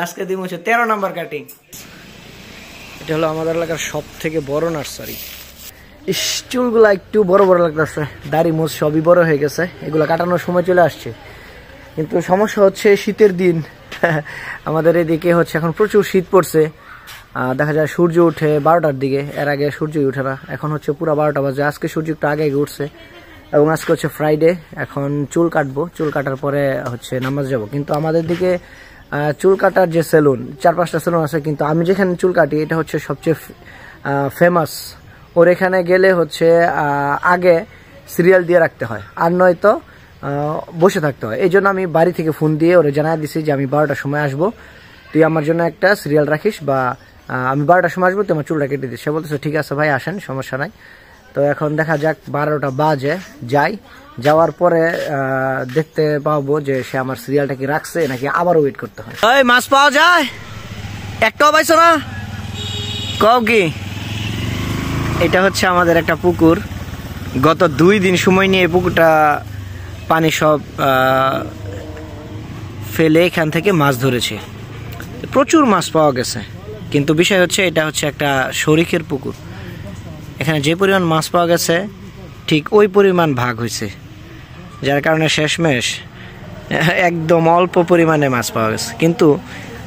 আজকে দিন হচ্ছে 13 নম্বর কাটিং। এটা হলো আমাদের এলাকার সব থেকে বড় নার্সারি। চুলগুলা একটু বড় বড় লাগতেছে, দাড়ি মোজ সবই বড় হয়ে গেছে, এগুলো কাটানোর সময় চলে আসছে। কিন্তু সমস্যা হচ্ছে শীতের দিন আমাদের এদিকে হচ্ছে এখন প্রচুর শীত পড়ছে। দেখা যায় সূর্য উঠে 12টার দিকে, এর আগে সূর্যই উঠে না। এখন হচ্ছে পুরো 12টা বাজে, আজকে সূর্য একটু আগে উঠছে এবং আজকে হচ্ছে ফ্রাইডে। এখন চুল কাটবো, চুল কাটার পরে হচ্ছে নামাজ যাব। কিন্তু আমাদের দিকে চুল কাটার যে সেলুন 4-5টা সেলুন আছে, কিন্তু আমি যেখানে চুল কাটি এটা হচ্ছে সবচেয়ে ফেমাস। ওর এখানে গেলে হচ্ছে আগে সিরিয়াল দিয়ে রাখতে হয়, আর নয়তো বসে থাকতে হয়। এই জন্য আমি বাড়ি থেকে ফোন দিয়ে ওরা জানাই দিছি যে আমি 12টার সময় আসবো, তুই আমার জন্য একটা সিরিয়াল রাখিস, বা আমি 12টার সময় আসবো, তুই আমার চুলটা কেটে দিস। সে বলতেছে ঠিক আছে ভাই আসেন, সমস্যা নাই। তো এখন দেখা যাক, 12টা বাজে যাই, যাওয়ার পরে দেখতে পাবো যে সে আমার সিরিয়ালটা কি রাখছে নাকি আবারও ওয়েট করতে হয়। ওই মাছ পাওয়া যায়? একটাও পাইছো না? কও কি? এটা হচ্ছে আমাদের একটা পুকুর। গত 2 দিন সময় নিয়ে পুকুরটা পানি সব ফেলে এখান থেকে মাছ ধরেছে, প্রচুর মাছ পাওয়া গেছে। কিন্তু বিষয় হচ্ছে এটা হচ্ছে একটা শরিকের পুকুর, এখানে যে পরিমাণ মাছ পাওয়া গেছে ঠিক ওই পরিমাণ ভাগ হয়েছে, যার কারণে শেষমেশ একদম অল্প পরিমাণে মাছ পাওয়া গেছে। কিন্তু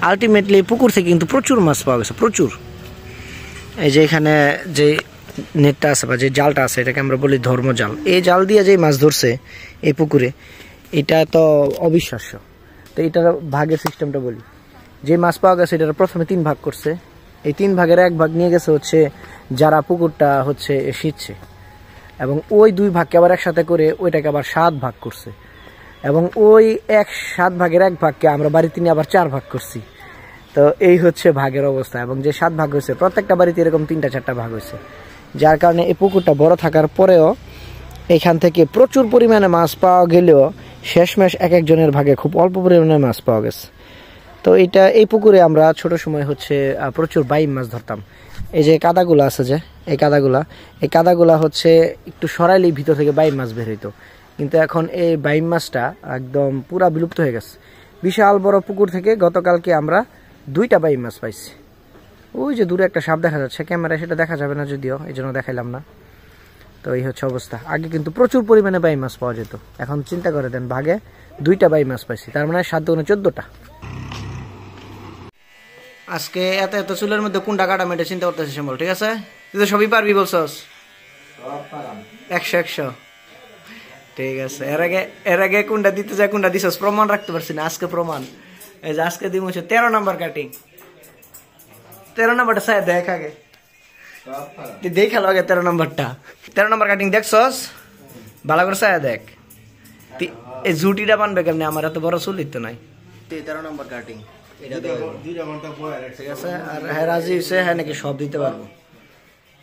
আলটিমেটলি পুকুর থেকে কিন্তু প্রচুর মাছ পাওয়া গেছে, প্রচুর। এই যে এখানে যে নেটটা আছে বা যে জালটা আছে, এটাকে আমরা বলি ধর্মজাল। এই জাল দিয়ে যে মাছ ধরছে এই পুকুরে, এটা তো অবিশ্বাস্য। তো এটার ভাগের সিস্টেমটা বলি। যে মাছ পাওয়া গেছে এটার প্রথমে 3 ভাগ করছে। এই 3 ভাগের 1 ভাগ নিয়ে গেছে হচ্ছে যারা পুকুরটা হচ্ছে শীতছে, এবং ওই 2 ভাগকে আবার একসাথে করে ওইটাকে আবার 7 ভাগ করছে, এবং ওই 7 ভাগের 1 ভাগকে আমরা বাড়িতে নিয়ে আবার 4 ভাগ করছি। তো এই হচ্ছে ভাগের অবস্থা। এবং যে 7 ভাগ হয়েছে, প্রত্যেকটা বাড়িতে এরকম 3টা-4টা ভাগ হয়েছে, যার কারণে এই পুকুরটা বড় থাকার পরেও এখান থেকে প্রচুর পরিমাণে মাছ পাওয়া গেলেও শেষমেশ এক একজনের ভাগে খুব অল্প পরিমাণে মাছ পাওয়া গেছে। তো এই পুকুরে আমরা ছোট সময় হচ্ছে প্রচুর বাইম মাছ ধরতাম। এই যে কাদাগুলা আছে, যে এই কাদাগুলা হচ্ছে একটু সরাইলেই ভিতর থেকে বাইম মাছ বের হইতো। কিন্তু এখন এই বাইম মাছটা একদম পুরা বিলুপ্ত হয়ে গেছে। বিশাল বড় পুকুর থেকে গতকালকে আমরা 2টা বাইম মাছ পাইছি। ওই যে দূরে একটা সাপ দেখা যাচ্ছে, ক্যামেরায় সেটা দেখা যাবে না যদিও, এই জন্য দেখাইলাম না। তো এই হচ্ছে অবস্থা। আগে কিন্তু প্রচুর পরিমাণে বাইম মাছ পাওয়া যেত, এখন চিন্তা করে দেন, ভাগে 2টা বাইম মাছ পাইছি, তার মানে 7 × 14টা। আজকে এত চুলের মধ্যে কোনটা কাটাম এটা চিন্তা করতেছি সম্বল, ঠিক আছে? তুই তো সবই পারবি বলছস, 100 ঠিক আছে। এর আগে কোনটা দিতে যায় কোনটা দিছস প্রমাণ রাখতে পারছি না, আজকে প্রমাণ। এই যে আজকে দিন হচ্ছে 13 নম্বর কাটিং। 13 নম্বরটা সাহেব দেখ আগে, তুই দেখালো আগে 13 নম্বরটা। 13 নম্বর কাটিং দেখছস? ভালো করে সাহেব দেখ। এই জুটিটা বানবে কেমনে? আমার এত বড় চুল তো নাই। 13 নম্বর কাটিং ঠিক আছে। আর হ্যাঁ রাজি হয়েছে, হ্যাঁ নাকি সব দিতে পারবো।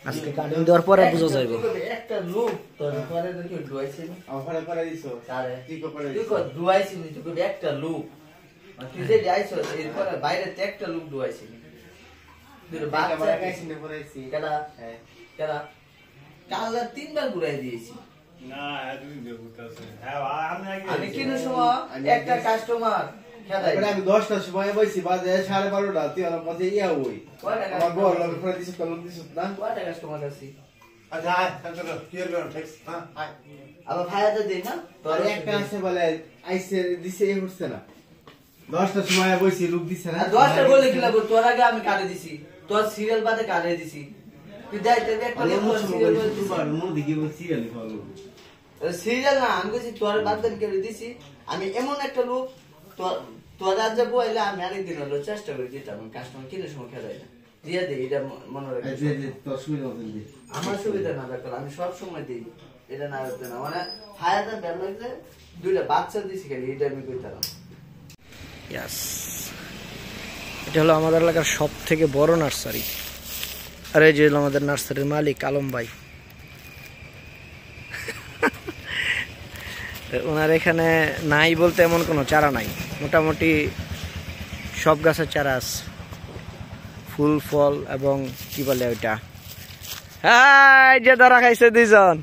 আজকে কাটিং দেওয়ার পরে বুঝা যাইব। একটা কাস্টমার আমি 10টার সময় বইছি, বাজে 12:30টা, তুই আমার মধ্যে ইয়া ওই আমার বল লোক করে দিছিস, কলম দিছিস না? কয়টা কাস্টমার আছে? আচ্ছা চলো ক্লিয়ার করো, ঠিক হ্যাঁ। আবার ভাইয়াতে দেই না, তোর একটা আছে বলে আইসে দিছে, এই হচ্ছে না। 10টার সময় বইছি, লোক দিছে না। 10টা বলে কি লাগবে? তোর আগে আমি কাটে দিছি, তোর সিরিয়াল বাদে কাটে দিছি। তুই যাইতে একটা লোক সিরিয়াল তুই মুখ দেখি সিরিয়াল ফলো সিরিয়াল না, আমি কইছি তোর বাদ দেন কেটে দিছি। আমি এমন একটা লোক, তোর রাজ্যে বইলে আমি আরেকদিন হলো চেষ্টা করে দিতাম, কাস্টমার কিনে সময় খেলাই না দিয়ে দিই, এটা মনে রাখি। আমার সুবিধা না দরকার, আমি সব সময় দিই, এটা না রাখতে না। মানে ফায়ারটা বের লাগছে, 2টা বাচ্চা দিছি খালি, এটা আমি কইতাম। এটা হলো আমাদের এলাকার সব থেকে বড় নার্সারি। আর এই যে আমাদের নার্সারির মালিক আলম ভাই। ওনার এখানে নাই বলতে এমন কোনো চারা নাই, মোটামুটি সব গাছের চারা আছে, ফুল ফল এবং কি বলে ওইটা, হ্যাঁ যে ধরা খাইছে 2জন।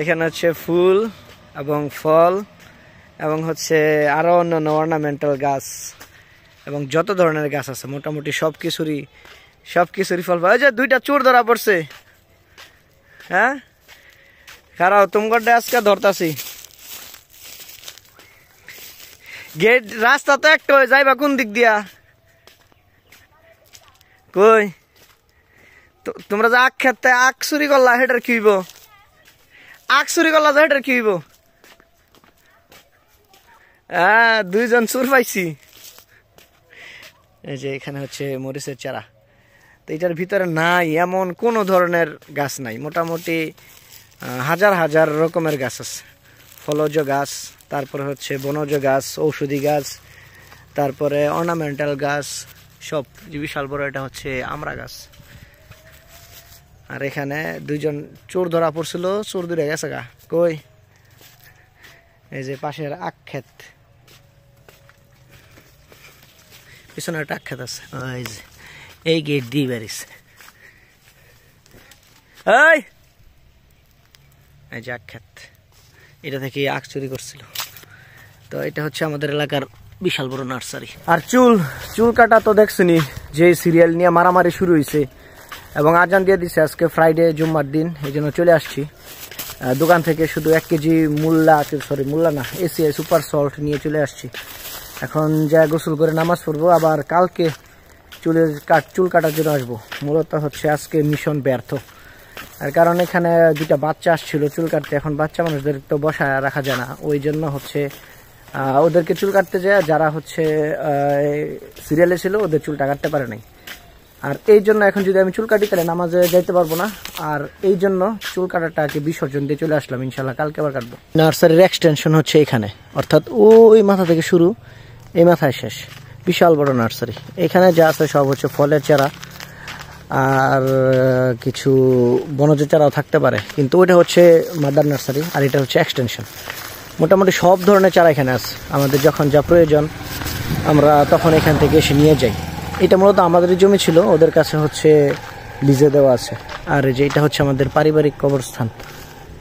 এখানে হচ্ছে ফুল এবং ফল এবং হচ্ছে আরো অন্যান্য অর্নামেন্টাল গাছ এবং যত ধরনের গাছ আছে মোটামুটি সবকিছুরই ফল পাওয়া যায়। 2টা চোর ধরা পড়ছে। হ্যাঁ খারাপ তোমার আজকে ধরতাছি। গেট রাস্তা তো একটা যাইবা কোন দিক দিয়া? কই তোমরা যে আখ খেতে আখ চুরি করলা হেটার কি হইব? আখ চুরি করলা যে হেটার কি হইব? হ্যাঁ 2জন চোর পাইছি। এই যে এখানে হচ্ছে মরিচের চারা। তো এটার ভিতরে নাই এমন কোনো ধরনের গাছ নাই, মোটামুটি হাজার হাজার রকমের গাছ আছে। ফলজ গাছ, তারপরে হচ্ছে বনজ গাছ, ঔষধি গাছ, তারপরে অর্নামেন্টাল গাছ, সব বিশাল বড় এটা হচ্ছে আমড়া গাছ। আর এখানে 2জন চোর ধরা পড়ছিল, চোর দূরে গেছে গা। কই এই যে পাশের আখ ক্ষেত, পিছনে একটা আখ ক্ষেত আছে। ওই যে এই গেট দিয়ে বেরিয়েছে। এই যে আখ ক্ষেত, এটা থেকে আখ চুরি করছিল। তো এটা হচ্ছে আমাদের এলাকার বিশাল বড় নার্সারি। আর চুল কাটা তো দেখছনি যে সিরিয়াল নিয়ে মারামারি শুরু হয়েছে এবং আজান দিয়ে দিছে আজকে ফ্রাইডে জুম্মার দিন, এই জন্য চলে আসছি। দোকান থেকে শুধু 1 কেজি মুল্লা না এসিআই সুপার সল্ট নিয়ে চলে আসছি। এখন যা গোসল করে নামাজ পড়বো, আবার কালকে চুল কাটার জন্য আসবো। মূলত হচ্ছে আজকে মিশন ব্যর্থ। আর কারণ এখানে 2টা বাচ্চা আসছিল চুল কাটতে, এখন বাচ্চা মানুষদের তো বসায় রাখা যায় না, ওই জন্য হচ্ছে ওদেরকে চুল কাটতে যায়। যারা হচ্ছে সিরিয়ালে ছিল ওদের চুলটা কাটতে পারে নাই। আর এই জন্য এখন যদি আমি চুল কাটি তাহলে নামাজে যাইতে পারবো না। আর এই জন্য চুল কাটাটাকে বিসর্জন দিয়ে চলে আসলাম। ইনশাল্লাহ কালকে আবার কাটবো। নার্সারির এক্সটেনশন হচ্ছে এখানে, অর্থাৎ ওই মাথা থেকে শুরু, এই মাথায় শেষ। বিশাল বড় নার্সারি। এখানে যা আছে সব হচ্ছে ফলের চারা আর কিছু বনজ চারাও থাকতে পারে, কিন্তু ওইটা হচ্ছে মাদার নার্সারি আর এটা হচ্ছে এক্সটেনশন। মোটামুটি সব ধরনের চারা এখানে আছে। আমাদের যখন যা প্রয়োজন আমরা তখন এখান থেকে এসে নিয়ে যাই। এটা মূলত আমাদের জমি ছিল, ওদের কাছে হচ্ছে লিজে দেওয়া আছে। আর এই যে এটা হচ্ছে আমাদের পারিবারিক কবরস্থান।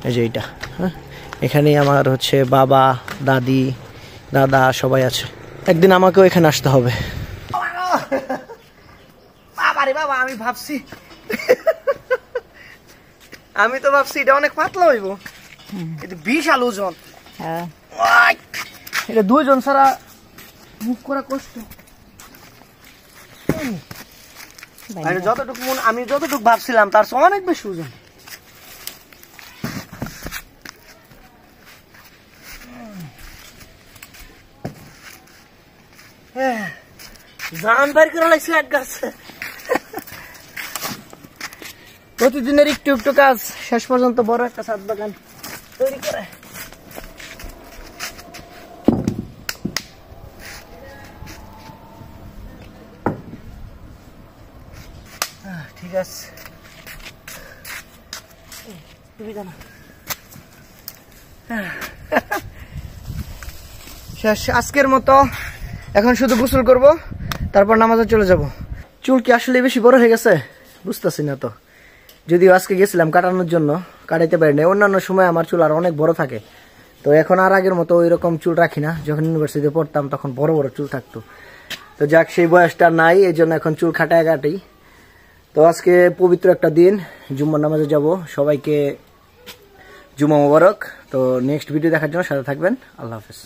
এই যে এইটা, হ্যাঁ এখানেই আমার হচ্ছে বাবা, দাদি, দাদা সবাই আছে। একদিন আমাকেও এখানে আসতে হবে। বাবা আমি তো ভাবছি এটা অনেক পাতলা হইব, এটা বিশাল ওজন। এটা 2জন ছাড়া মুখ করা কষ্ট। আমি যতটুকু ভাবছিলাম তার চেয়ে অনেক বেশি ওজন। জান বাড়ি করে লাগছে এক গাছ। প্রতিদিনের একটু একটু কাজ, শেষ পর্যন্ত বড় একটা ছাদ বাগান তৈরি করে। ঠিক আছে, শেষ আজকের মতো। এখন শুধু গোসল করব, তারপর নামাজে চলে যাব। চুল কি আসলে বেশি বড় হয়ে গেছে বুঝতেছি না তো। যদিও আজকে গেছিলাম কাটানোর জন্য, কাটাইতে পারি না। অন্যান্য সময় আমার চুল আর অনেক বড় থাকে, তো এখন আর আগের মতো ওই রকম চুল রাখি না। যখন ইউনিভার্সিটিতে পড়তাম তখন বড় বড় চুল থাকতো। তো যাক, সেই বয়সটা নাই, এই জন্য এখন চুল কাটি। তো আজকে পবিত্র একটা দিন, জুম্মার নামাজে যাব। সবাইকে জুম্মা মোবারক। তো নেক্সট ভিডিও দেখার জন্য সাথে থাকবেন। আল্লাহ হাফেজ।